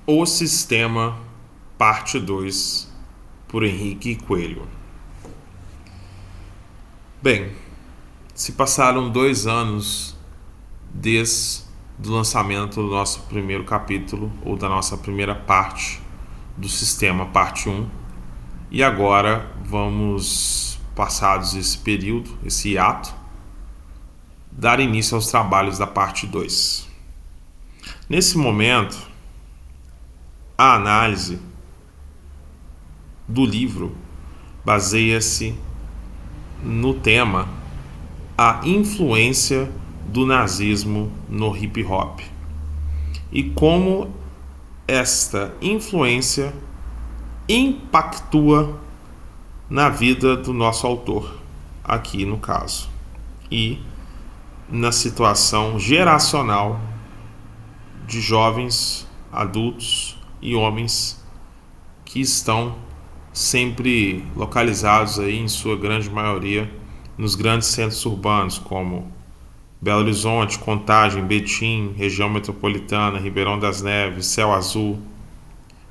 O Sistema, Parte 2, por Henrique Coelho. Bem, se passaram 2 anos desde o lançamento do nosso primeiro capítulo, ou da nossa primeira parte do Sistema, Parte 1, e agora vamos, passados esse período, esse hiato, dar início aos trabalhos da Parte 2. Nesse momento, a análise do livro baseia-se no tema a influência do nazismo no hip hop e como esta influência impactua na vida do nosso autor, aqui no caso, e na situação geracional de jovens, adultos e homens que estão sempre localizados aí, em sua grande maioria, nos grandes centros urbanos como Belo Horizonte, Contagem, Betim, região metropolitana, Ribeirão das Neves, Céu Azul,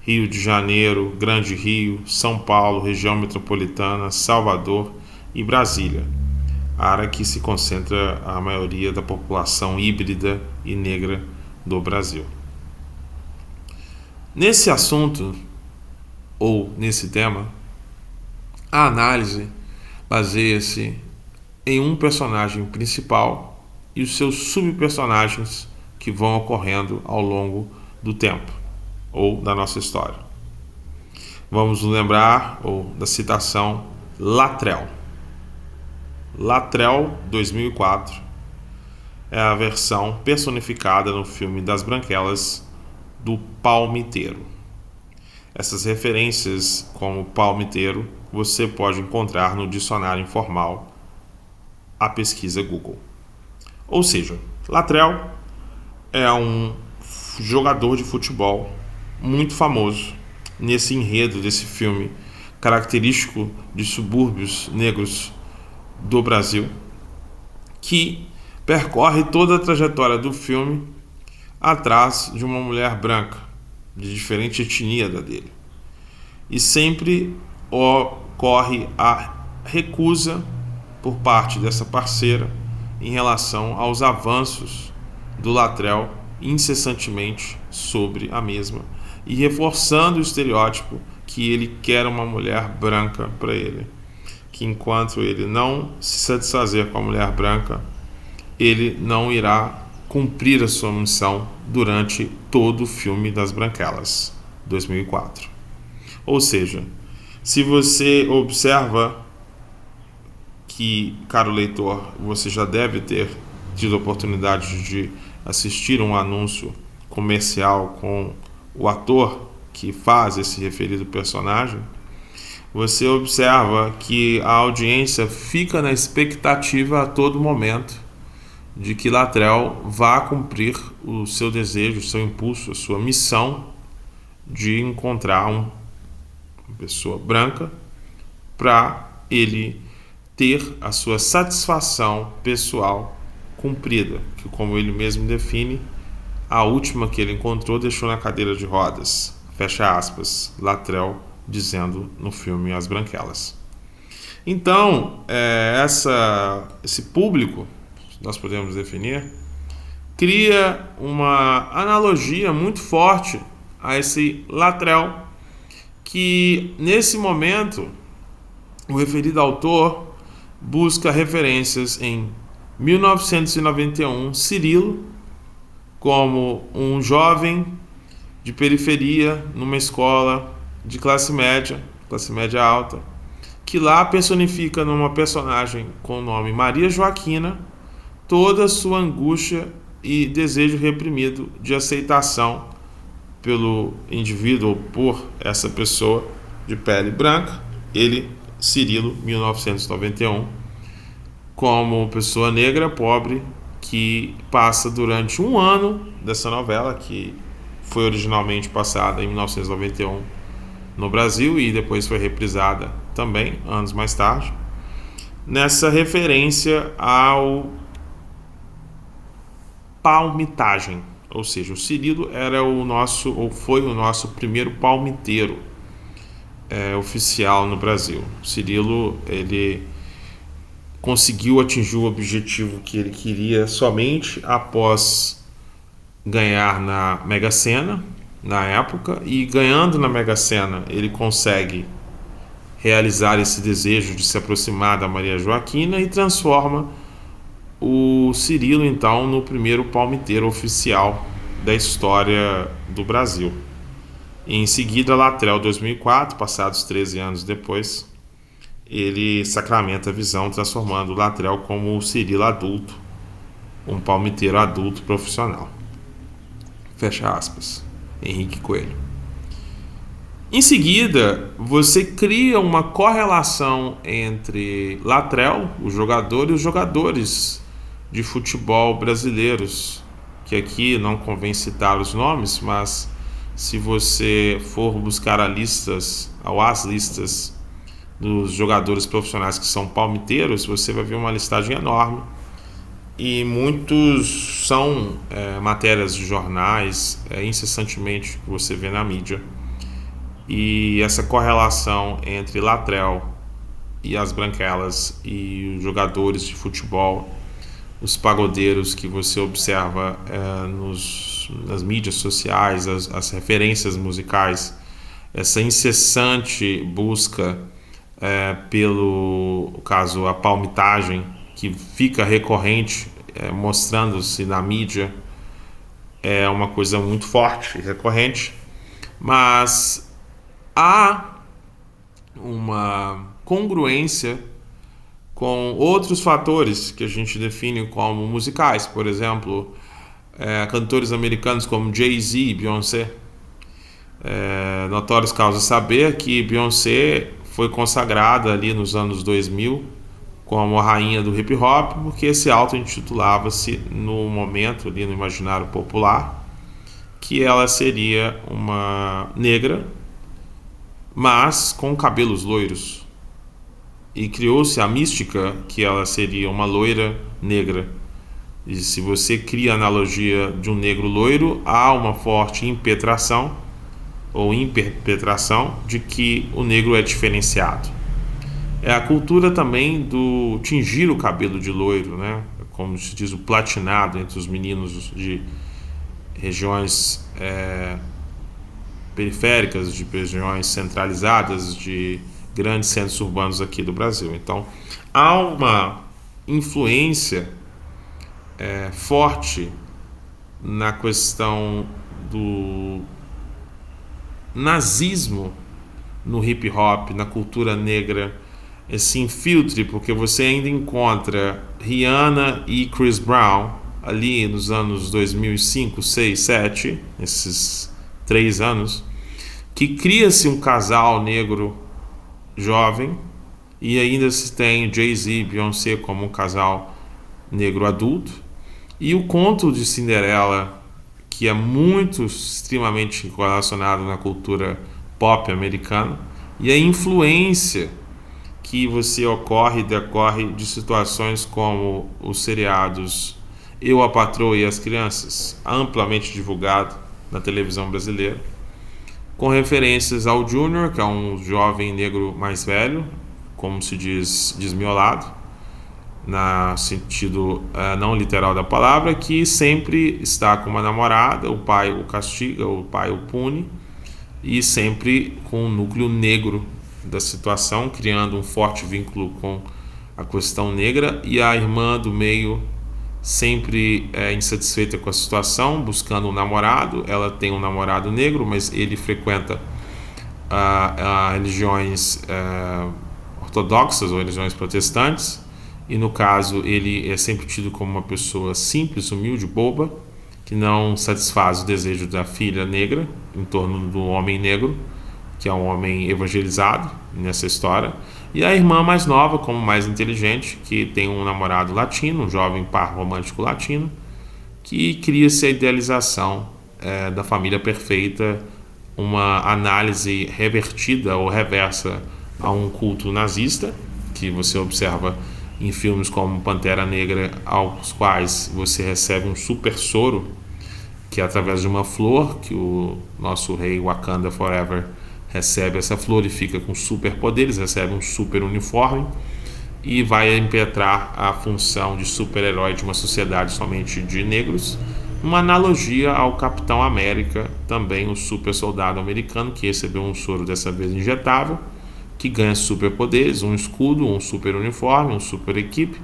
Rio de Janeiro, Grande Rio, São Paulo, região metropolitana, Salvador e Brasília, área que se concentra a maioria da população híbrida e negra do Brasil. Nesse assunto, ou nesse tema, a análise baseia-se em um personagem principal e os seus subpersonagens que vão ocorrendo ao longo do tempo, ou da nossa história. Vamos nos lembrar da citação Latrell. Latrell, 2004, é a versão personificada no filme Das Branquelas do palmiteiro. Essas referências como palmiteiro você pode encontrar no dicionário informal, a pesquisa Google. Ou seja, Latrell é um jogador de futebol muito famoso nesse enredo desse filme característico de subúrbios negros do Brasil, que percorre toda a trajetória do filme atrás de uma mulher branca, de diferente etnia da dele. E sempre ocorre a recusa por parte dessa parceira em relação aos avanços do Latrell incessantemente sobre a mesma, e reforçando o estereótipo que ele quer uma mulher branca para ele, que enquanto ele não se satisfazer com a mulher branca, ele não irá cumprir a sua missão durante todo o filme Das Branquelas, 2004. Ou seja, se você observa que, caro leitor, você já deve ter tido a oportunidade de assistir um anúncio comercial com o ator que faz esse referido personagem, você observa que a audiência fica na expectativa a todo momento de que Latrell vá cumprir o seu desejo, o seu impulso, a sua missão de encontrar uma pessoa branca para ele ter a sua satisfação pessoal cumprida, que, como ele mesmo define, a última que ele encontrou deixou na cadeira de rodas, fecha aspas, Latrell dizendo no filme As Branquelas. Então, esse público, nós podemos definir, cria uma analogia muito forte a esse Latrell, que nesse momento o referido autor busca referências em 1991, Cirilo, como um jovem de periferia numa escola de classe média alta, que lá personifica numa personagem com o nome Maria Joaquina toda a sua angústia e desejo reprimido de aceitação pelo indivíduo ou por essa pessoa de pele branca, ele, Cirilo, 1991, como pessoa negra, pobre, que passa durante um ano dessa novela, que foi originalmente passada em 1991 no Brasil e depois foi reprisada também, anos mais tarde, nessa referência ao palmitagem. Ou seja, o Cirilo era o nosso, ou foi o nosso primeiro palmiteiro oficial no Brasil. O Cirilo, ele conseguiu atingir o objetivo que ele queria somente após ganhar na Mega Sena, na época, e ganhando na Mega Sena, ele consegue realizar esse desejo de se aproximar da Maria Joaquina e transforma o Cirilo, então, no primeiro palmiteiro oficial da história do Brasil. E em seguida, Latrell 2004, passados 13 anos depois, ele sacramenta a visão, transformando o Latrell como o Cirilo adulto, um palmiteiro adulto profissional. Fecha aspas. Henrique Coelho. Em seguida, você cria uma correlação entre Latrell, o jogador, e os jogadores de futebol brasileiros, que aqui não convém citar os nomes, mas se você for buscar as listas dos jogadores profissionais que são palmiteiros, você vai ver uma listagem enorme, e muitos são matérias de jornais incessantemente que você vê na mídia. E essa correlação entre Latrell e as branquelas e os jogadores de futebol, os pagodeiros que você observa nas mídias sociais, as referências musicais, essa incessante busca pelo caso a palmitagem, que fica recorrente, mostrando-se na mídia, é uma coisa muito forte e recorrente, mas há uma congruência com outros fatores que a gente define como musicais. Por exemplo, cantores americanos como Jay-Z e Beyoncé. Notórios causa saber que Beyoncé foi consagrada ali nos anos 2000 como a rainha do hip hop, porque se auto-intitulava-se no momento ali no imaginário popular que ela seria uma negra, mas com cabelos loiros, e criou-se a mística que ela seria uma loira negra. E se você cria a analogia de um negro loiro, há uma forte impetração ou interpretação de que o negro é diferenciado. É a cultura também do tingir o cabelo de loiro, né? Como se diz, o platinado entre os meninos de regiões periféricas, de regiões centralizadas, de grandes centros urbanos aqui do Brasil. Então, há uma influência forte na questão do nazismo no hip hop, na cultura negra, esse infiltre, porque você ainda encontra Rihanna e Chris Brown ali nos anos 2005, 6, 7, esses 3 anos, que cria-se um casal negro jovem, e ainda se tem Jay-Z e Beyoncé como um casal negro adulto, e o conto de Cinderela, que é muito extremamente relacionado na cultura pop americana, e a influência que decorre de situações como os seriados Eu, a Patroa e as Crianças, amplamente divulgado na televisão brasileira, com referências ao Junior, que é um jovem negro mais velho, como se diz, desmiolado, no sentido não literal da palavra, que sempre está com uma namorada, o pai o castiga, o pai o pune, e sempre com um núcleo negro da situação, criando um forte vínculo com a questão negra, e a irmã do meio sempre insatisfeita com a situação, buscando um namorado. Ela tem um namorado negro, mas ele frequenta religiões ortodoxas ou religiões protestantes, e no caso ele é sempre tido como uma pessoa simples, humilde, boba, que não satisfaz o desejo da filha negra em torno do homem negro, que é um homem evangelizado nessa história, e a irmã mais nova, como mais inteligente, que tem um namorado latino, um jovem par romântico latino, que cria-se a idealização da família perfeita, uma análise revertida ou reversa a um culto nazista, que você observa em filmes como Pantera Negra, aos quais você recebe um super soro, que é através de uma flor, que o nosso rei Wakanda Forever recebe essa flor e fica com superpoderes, recebe um super uniforme e vai impetrar a função de super-herói de uma sociedade somente de negros, uma analogia ao Capitão América, também um super soldado americano que recebeu um soro dessa vez injetável, que ganha superpoderes, um escudo, um super uniforme, um super equipe,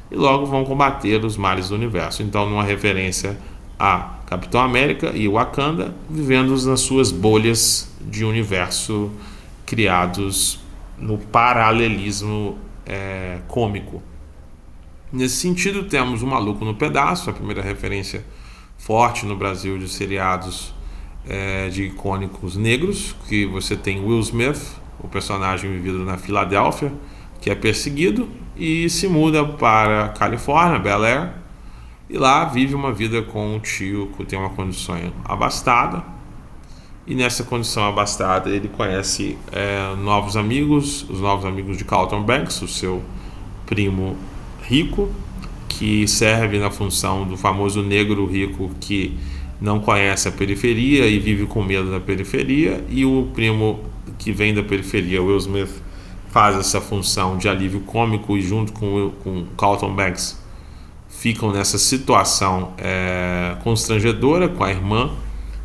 e logo vão combater os males do universo. Então, numa referência a Capitão América e Wakanda vivendo nas suas bolhas de universo criados no paralelismo cômico. Nesse sentido, temos O Maluco no Pedaço, a primeira referência forte no Brasil de seriados de icônicos negros, que você tem Will Smith, o personagem vivido na Filadélfia, que é perseguido e se muda para Califórnia, Bel Air, e lá vive uma vida com um tio que tem uma condição abastada. E nessa condição abastada ele conhece novos amigos, os novos amigos de Carlton Banks, o seu primo rico, que serve na função do famoso negro rico que não conhece a periferia e vive com medo da periferia, e o primo que vem da periferia, Will Smith, faz essa função de alívio cômico e junto com Carlton Banks ficam nessa situação constrangedora com a irmã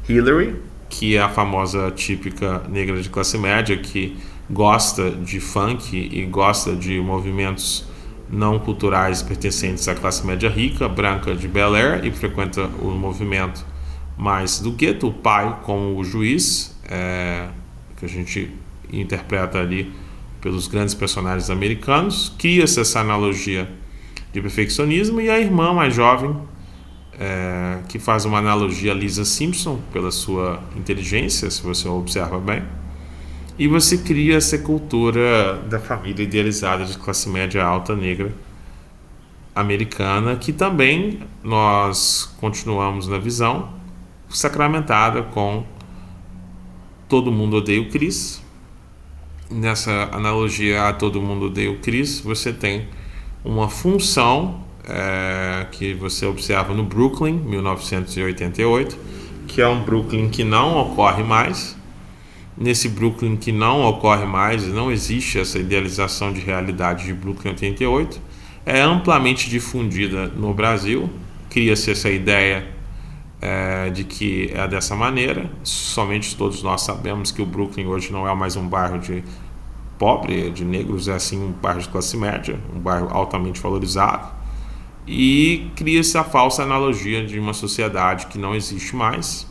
Hillary, que é a famosa típica negra de classe média que gosta de funk e gosta de movimentos não culturais pertencentes à classe média rica, branca de Bel Air, e frequenta o movimento mais do gueto. O pai, como o juiz, que a gente interpreta ali pelos grandes personagens americanos, cria-se essa analogia de perfeccionismo, e a irmã mais jovem, que faz uma analogia a Lisa Simpson pela sua inteligência, se você observa bem, e você cria essa cultura da família idealizada de classe média alta negra americana, que também nós continuamos na visão sacramentada com Todo Mundo Odeia o Chris. Nessa analogia a Todo Mundo Odeia o Chris, você tem uma função que você observa no Brooklyn, 1988, que é um Brooklyn que não ocorre mais. Nesse Brooklyn que não ocorre mais, não existe essa idealização de realidade de Brooklyn 88, é amplamente difundida no Brasil, cria-se essa ideia de que é dessa maneira. Somente todos nós sabemos que o Brooklyn hoje não é mais um bairro de pobre, de negros, é assim um bairro de classe média, um bairro altamente valorizado, e cria-se a falsa analogia de uma sociedade que não existe mais,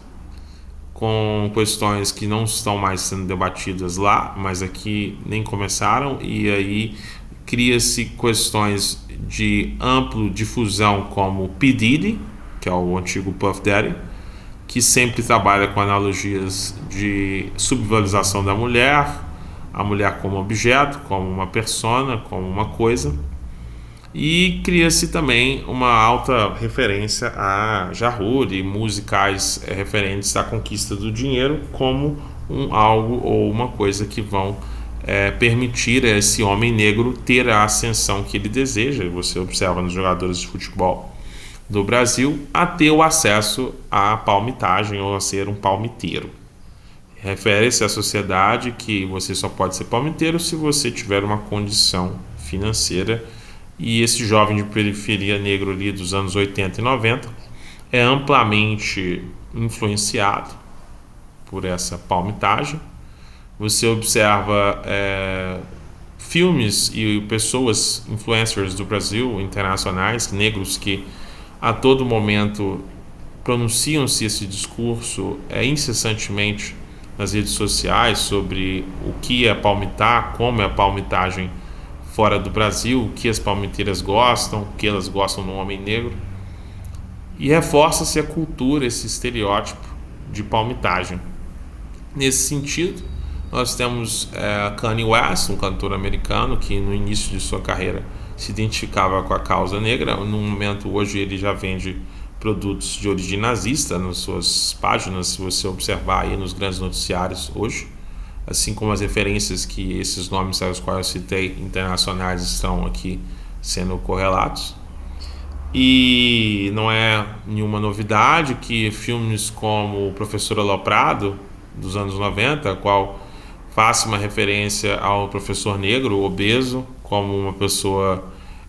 com questões que não estão mais sendo debatidas lá, mas aqui nem começaram, e aí cria-se questões de ampla difusão como P. Diddy, que é o antigo Puff Daddy, que sempre trabalha com analogias de subvalorização da mulher, a mulher como objeto, como uma persona, como uma coisa. E cria-se também uma alta referência a Ja Rule e musicais referentes à conquista do dinheiro como algo ou uma coisa que vão permitir a esse homem negro ter a ascensão que ele deseja. Você observa nos jogadores de futebol do Brasil a ter o acesso à palmitagem ou a ser um palmiteiro. Refere-se à sociedade que você só pode ser palmiteiro se você tiver uma condição financeira. E esse jovem de periferia negro ali dos anos 80 e 90 é amplamente influenciado por essa palmitagem. Você observa filmes e pessoas, influencers do Brasil, internacionais, negros, que a todo momento pronunciam-se esse discurso incessantemente nas redes sociais sobre o que é palmitar, como é a palmitagem fora do Brasil, o que as palmiteiras gostam, o que elas gostam no homem negro, e reforça-se a cultura, esse estereótipo de palmitagem. Nesse sentido, nós temos Kanye West, um cantor americano que no início de sua carreira se identificava com a causa negra. No momento, hoje, ele já vende produtos de origem nazista nas suas páginas, se você observar aí nos grandes noticiários hoje, assim como as referências que esses nomes aos quais eu citei internacionais estão aqui sendo correlatos. E não é nenhuma novidade que filmes como O Professor Aloprado, dos anos 90, qual faça uma referência ao professor negro obeso como uma pessoa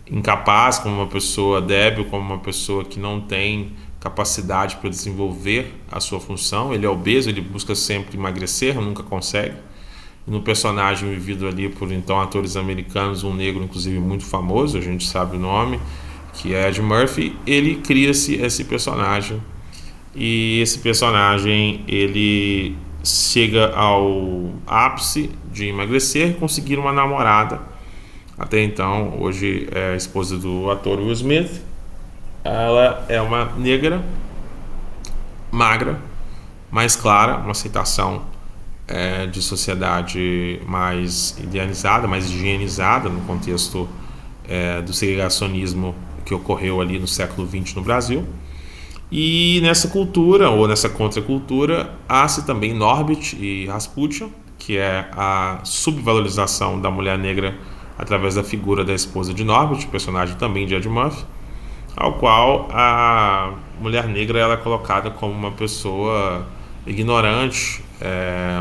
incapaz, como uma pessoa débil, como uma pessoa que não tem capacidade para desenvolver a sua função. Ele é obeso, ele busca sempre emagrecer, nunca consegue. No personagem vivido ali por então atores americanos, um negro inclusive muito famoso, a gente sabe o nome, que é Ed Murphy, ele cria-se esse personagem, e esse personagem ele chega ao ápice de emagrecer e conseguir uma namorada. Até então, hoje é a esposa do ator Will Smith. Ela é uma negra, magra, mais clara, uma aceitação de sociedade mais idealizada, mais higienizada no contexto do segregacionismo que ocorreu ali no século XX no Brasil. E nessa cultura, ou nessa contracultura, há-se também Norbit e Rasputia, que é a subvalorização da mulher negra através da figura da esposa de Norbit, personagem também de Ed Murphy, ao qual a mulher negra ela é colocada como uma pessoa ignorante,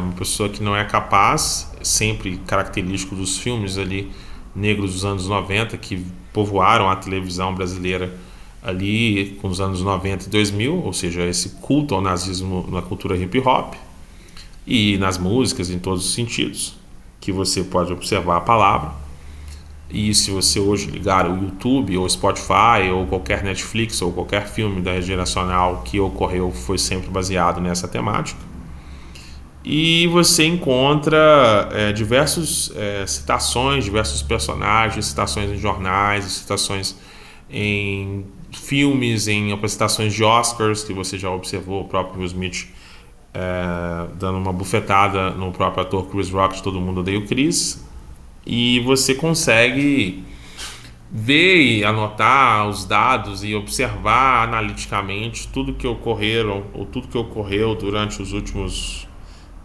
uma pessoa que não é capaz, sempre característico dos filmes ali negros dos anos 90 que povoaram a televisão brasileira ali com os anos 90 e 2000, ou seja, esse culto ao nazismo na cultura hip hop e nas músicas em todos os sentidos, que você pode observar a palavra. E se você hoje ligar o YouTube ou Spotify ou qualquer Netflix ou qualquer filme da rede nacional que ocorreu foi sempre baseado nessa temática. E você encontra diversas citações, diversos personagens, citações em jornais, citações em filmes, em apresentações de Oscars, que você já observou o próprio Will Smith dando uma bufetada no próprio ator Chris Rock de Todo Mundo Odeia o Chris. E você consegue ver e anotar os dados e observar analiticamente tudo que ocorreram ou tudo que ocorreu durante os últimos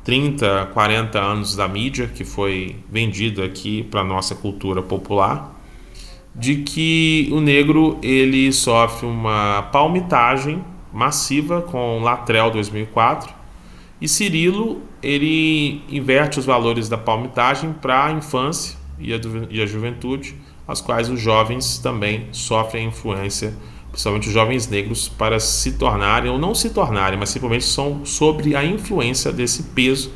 30, 40 anos da mídia que foi vendido aqui para a nossa cultura popular, de que o negro ele sofre uma palmitagem massiva com Latrell 2004 e Cirilo ele inverte os valores da palmitagem para a infância e a juventude, as quais os jovens também sofrem a influência, principalmente os jovens negros, para se tornarem ou não se tornarem, mas simplesmente são sobre a influência desse peso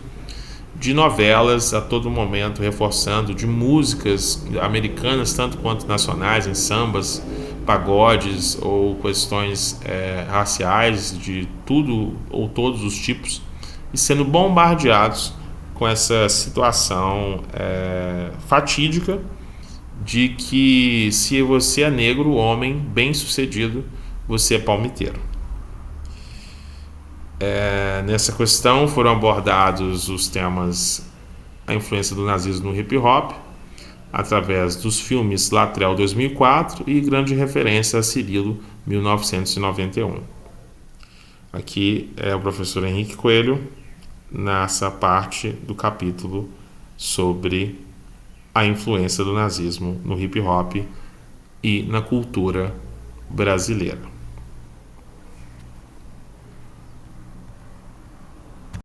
de novelas a todo momento, reforçando, de músicas americanas tanto quanto nacionais, em sambas, pagodes ou questões raciais de tudo ou todos os tipos, e sendo bombardeados com essa situação fatídica de que se você é negro, homem, bem sucedido, você é palmiteiro. Nessa questão foram abordados os temas a influência do nazismo no hip hop através dos filmes Latrell 2004 e grande referência a Cirilo 1991. Aqui é o professor Henrique Coelho nessa parte do capítulo sobre a influência do nazismo no hip hop e na cultura brasileira.